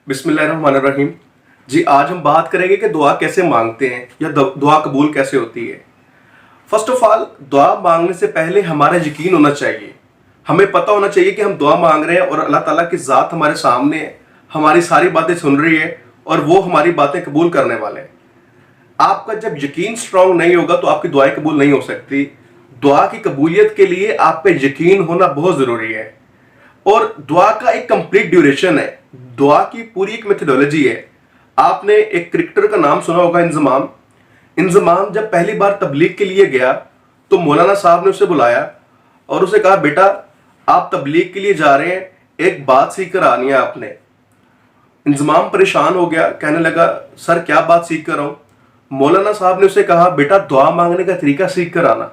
बिस्मिल्लाहिर्रहमानिर्रहीम। जी, आज हम बात करेंगे कि दुआ कैसे मांगते हैं या दुआ कबूल कैसे होती है। फर्स्ट ऑफ ऑल, दुआ मांगने से पहले हमारा यकीन होना चाहिए। हमें पता होना चाहिए कि हम दुआ मांग रहे हैं और अल्लाह ताला की ज़ात हमारे सामने है, हमारी सारी बातें सुन रही है और वो हमारी बातें कबूल करने वाले हैं। आपका जब यकीन स्ट्रांग नहीं होगा तो आपकी दुआएं कबूल नहीं हो सकती। दुआ की कबूलियत के लिए आप पे यकीन होना बहुत ज़रूरी है और दुआ का एक कंप्लीट ड्यूरेशन है। दुआ की पूरी एक मेथोडोलॉजी है। आपने एक क्रिकेटर का नाम सुना होगा, इंजमाम। इंजमाम जब पहली बार तबलीग के लिए गया तो मौलाना साहब ने उसे बुलाया और उसे कहा, बेटा आप तबलीग के लिए जा रहे हैं, एक बात सीख कर आनी है आपने। इंजमाम परेशान हो गया, कहने लगा, सर क्या बात सीख कर आऊं? मौलाना साहब ने उसे कहा, बेटा दुआ मांगने का तरीका सीख कर आना।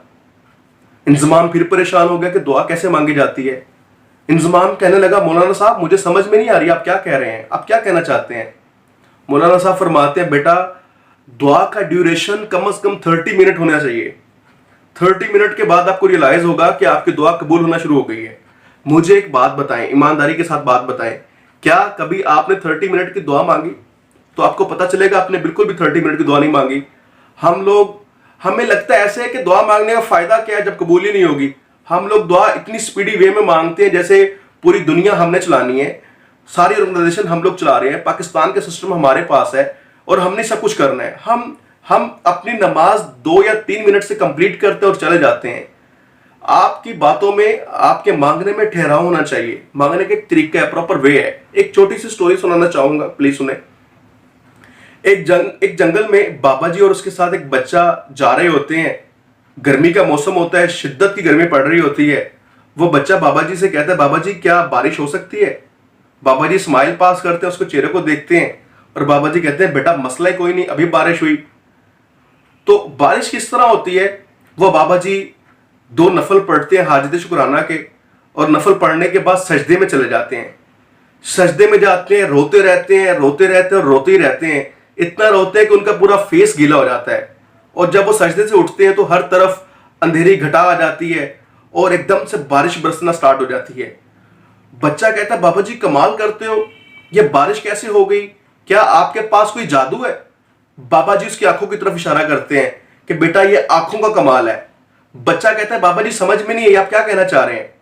इंजमाम फिर परेशान हो गया कि दुआ कैसे मांगी जाती है। इंजमाम कहने लगा, मौलाना साहब मुझे समझ में नहीं आ रही आप क्या कह रहे हैं, आप क्या कहना चाहते हैं? मौलाना साहब फरमाते हैं, बेटा दुआ का ड्यूरेशन कम से कम 30 मिनट होना चाहिए। 30 मिनट के बाद आपको रियलाइज होगा कि आपकी दुआ कबूल होना शुरू हो गई है। मुझे एक बात बताएं, ईमानदारी के साथ बात बताएं, क्या कभी आपने 30 मिनट की दुआ मांगी? तो आपको पता चलेगा आपने बिल्कुल भी 30 मिनट की दुआ नहीं मांगी। हमें लगता है ऐसे है कि दुआ मांगने का फायदा क्या है जब कबूल ही नहीं होगी। हम लोग दुआ इतनी स्पीडी वे में मांगते हैं जैसे पूरी दुनिया हमने चलानी है, सारी ऑर्गेनाइजेशन हम लोग चला रहे हैं, पाकिस्तान का सिस्टम हमारे पास है और हमने सब कुछ करना है। हम अपनी नमाज 2 या 3 मिनट से कंप्लीट करते हैं और चले जाते हैं। आपकी बातों में, आपके मांगने में ठहराव होना चाहिए। मांगने का एक तरीका है, प्रॉपर वे है। एक छोटी सी स्टोरी सुनाना चाहूंगा, प्लीज सुने। एक जंगल में बाबा जी और उसके साथ एक बच्चा जा रहे होते हैं। गर्मी का मौसम होता है, शिद्दत की गर्मी पड़ रही होती है। वो बच्चा बाबा जी से कहता है, बाबा जी क्या बारिश हो सकती है? बाबा जी स्माइल पास करते हैं, उसको चेहरे को देखते हैं और बाबा जी कहते हैं, बेटा मसला ही कोई नहीं, अभी बारिश हुई। तो बारिश किस तरह होती है? वो बाबा जी 2 नफल पढ़ते हैं हाजिद शुक्राना के और नफल पढ़ने के बाद सजदे में चले जाते हैं। सजदे में जाते हैं, रोते रहते हैं, रोते रहते हैं और रोते ही रहते हैं। इतना रोते हैं कि उनका पूरा फेस गीला हो जाता है और जब वो सजदे से उठते हैं तो हर तरफ अंधेरी घटा आ जाती है और एकदम से बारिश बरसना स्टार्ट हो जाती है। बच्चा कहता है, बाबा जी कमाल करते हो, ये बारिश कैसे हो गई? क्या आपके पास कोई जादू है? बाबा जी उसकी आंखों की तरफ इशारा करते हैं कि बेटा ये आंखों का कमाल है। बच्चा कहता है, बाबा जी समझ में नहीं है आप क्या कहना चाह रहे हैं?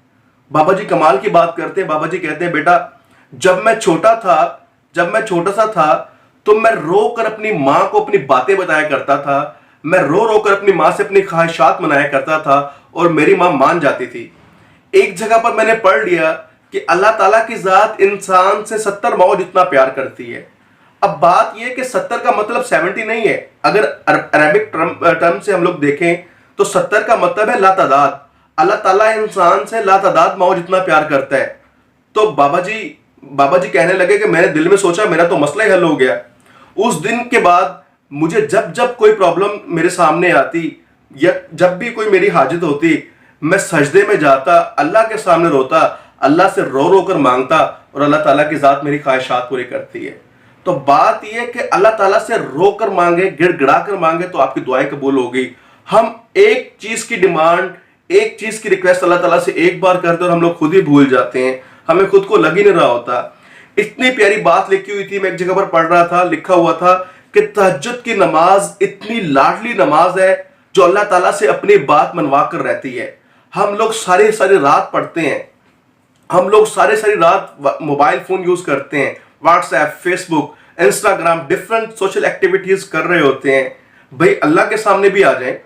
बाबा जी कमाल की बात करते हैं। बाबा जी कहते हैं, बेटा जब मैं छोटा सा था तो मैं रो कर अपनी माँ को अपनी बातें बताया करता था। मैं रो रो कर अपनी माँ से अपनी ख्वाहिशात मनाया करता था और मेरी माँ मान जाती थी। एक जगह पर मैंने पढ़ लिया कि अल्लाह ताला की जात इंसान से 70 माओ जितना प्यार करती है। अब बात यह कि 70 का मतलब 70 नहीं है। अगर अरबिक टर्म से हम लोग देखें तो 70 का मतलब है लातादाद। अल्लाह ताला इंसान से लातादाद माओ जितना प्यार करता है। तो बाबा जी कहने लगे कि मैंने दिल में सोचा मेरा तो मसला ही हल हो गया। उस दिन के बाद मुझे जब कोई प्रॉब्लम मेरे सामने आती या जब भी कोई मेरी हाजत होती, मैं सजदे में जाता, अल्लाह के सामने रोता, अल्लाह से रो रो कर मांगता और अल्लाह ताला की जात मेरी ख्वाहिशात पूरी करती है। तो बात यह कि अल्लाह ताला से रो कर मांगे, गिड़गिड़ा कर मांगे तो आपकी दुआएं कबूल होगी। हम एक चीज की डिमांड, एक चीज की रिक्वेस्ट अल्लाह ताला से एक बार करते और हम लोग खुद ही भूल जाते हैं। हमें खुद को लग ही नहीं रहा होता। इतनी प्यारी बात लिखी हुई थी, मैं एक जगह पर पढ़ रहा था, लिखा हुआ था कि तहज्जुद की नमाज इतनी लाडली नमाज है जो अल्लाह ताला से अपनी बात मनवा कर रहती है। हम लोग सारी सारी रात पढ़ते हैं, हम लोग सारी सारी रात मोबाइल फोन यूज करते हैं, WhatsApp, Facebook, Instagram, different social activities कर रहे होते हैं। भाई अल्लाह के सामने भी आ जाएं,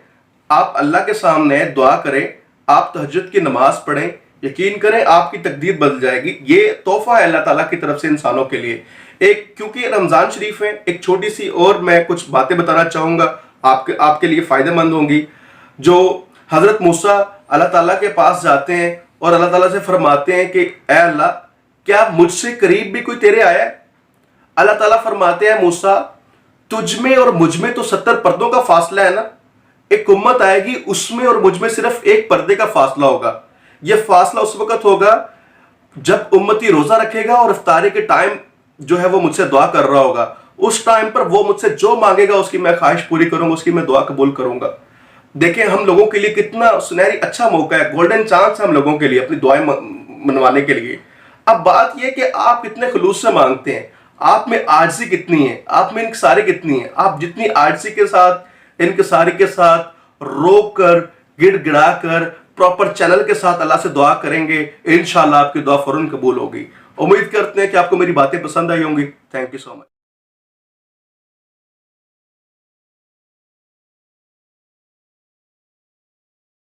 आप अल्लाह के सामने दुआ करें, आप तहज्जुद की नमाज पढ़ें, यकीन करें आपकी तकदीर बदल जाएगी। ये तोहफा है अल्लाह ताला की तरफ से इंसानों के लिए। क्योंकि रमजान शरीफ है, एक छोटी सी और मैं कुछ बातें बताना चाहूंगा, आपके लिए फायदेमंद होंगी। जो हजरत मूसा अल्लाह ताला के पास जाते हैं और अल्लाह ताला से फरमाते हैं कि ए अल्लाह, क्या मुझसे करीब भी कोई तेरे आया है? अल्लाह ताला फरमाते हैं, मूसा तुझ में और मुझ में तो 70 पर्दों का फासला है ना। एक उम्मत आएगी, उसमें और मुझ में सिर्फ एक पर्दे का फासला होगा। यह फासला उस वक्त होगा जब उम्मती रोजा रखेगा और इफ्तारी के टाइम जो है वो मुझसे दुआ कर रहा होगा। उस टाइम पर वो मुझसे जो मांगेगा उसकी मैं ख्वाहिश पूरी करूंगा, उसकी मैं दुआ कबूल करूंगा। देखें हम लोगों के लिए कितना सुनहरी अच्छा मौका है, गोल्डन चांस है हम लोगों के लिए अपनी दुआएं मनवाने के लिए। अब बात यह कि आप कितने खुलूस से मांगते हैं। آپ میں آجزی کتنی ہے، آپ میں انکساری کتنی ہے. آپ جتنی آجزی کے ساتھ، انکساری کے ساتھ، رو کر، گڑ گڑا کر، پراپر چینل کے ساتھ اللہ سے دعا کریں گے، انشاءاللہ آپ کی دعا فوراً قبول ہوگی. امید کرتے ہیں کہ آپ کو میری باتیں پسند آئی ہوں گی. Thank you so much.